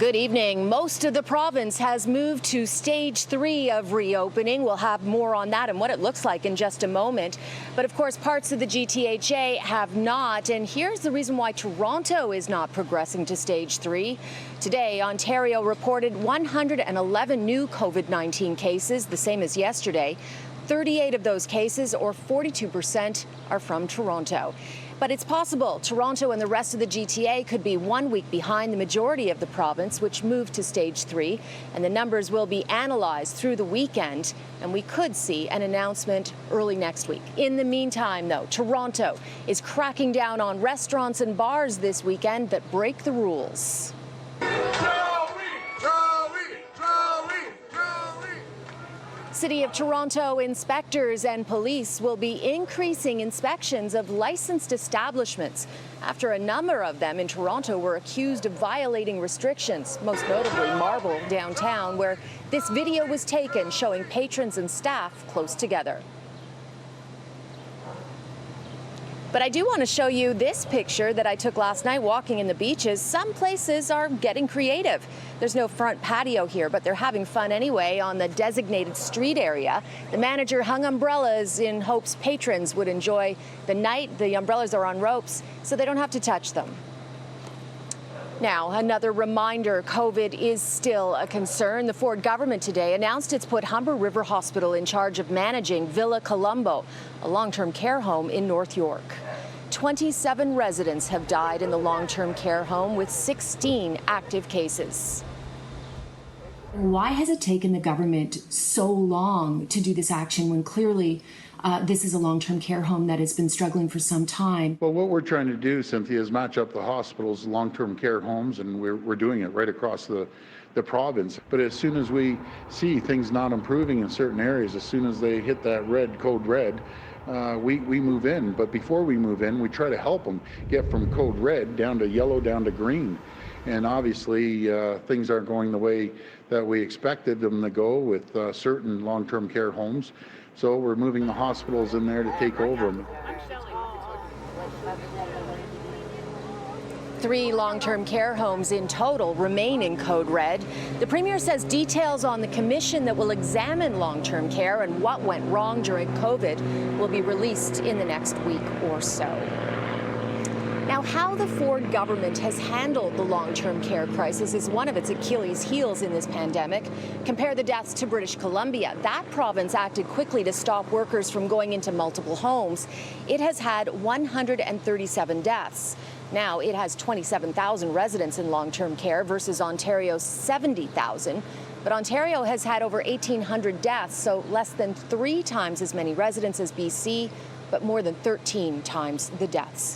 Good evening. Most of the province has moved to stage 3 of reopening. We'll have more on that and what it looks like in just a moment. But of course, parts of the GTHA have not. And here's the reason why Toronto is not progressing to stage 3. Today, Ontario reported 111 new COVID-19 cases, the same as yesterday. 38 of those cases, or 42%, are from Toronto. But it's possible Toronto and the rest of the GTA could be 1 week behind the majority of the province, which moved to stage 3. And the numbers will be analyzed through the weekend, and we could see an announcement early next week. In the meantime, though, Toronto is cracking down on restaurants and bars this weekend that break the rules. City of Toronto inspectors and police will be increasing inspections of licensed establishments after a number of them in Toronto were accused of violating restrictions, most notably Marble downtown, where this video was taken showing patrons and staff close together. But I do want to show you this picture that I took last night walking in the beaches. Some places are getting creative. There's no front patio here, but they're having fun anyway on the designated street area. The manager hung umbrellas in hopes patrons would enjoy the night. The umbrellas are on ropes, so they don't have to touch them. Now, another reminder, COVID is still a concern. The Ford government today announced it's put Humber River Hospital in charge of managing Villa Colombo, a long-term care home in North York. 27 residents have died in the long-term care home, with 16 active cases. Why has it taken the government so long to do this action when clearly this is a long-term care home that has been struggling for some time? Well, what we're trying to do, Cynthia, is match up the hospitals, long-term care homes, and we're doing it right across the province. But as soon as we see things not improving in certain areas, as soon as they hit that code red, we move in. But before we move in, we try to help them get from code red down to yellow, down to green. And obviously, things aren't going the way that we expected them to go with certain long-term care homes. So we're moving the hospitals in there to take over them. 3 long-term care homes in total remain in code red. The Premier says details on the commission that will examine long-term care and what went wrong during COVID will be released in the next week or so. Now, how the Ford government has handled the long-term care crisis is one of its Achilles heels in this pandemic. Compare the deaths to British Columbia. That province acted quickly to stop workers from going into multiple homes. It has had 137 deaths. Now it has 27,000 residents in long-term care versus Ontario's 70,000. But Ontario has had over 1,800 deaths, so less than 3 times as many residents as BC, but more than 13 times the deaths.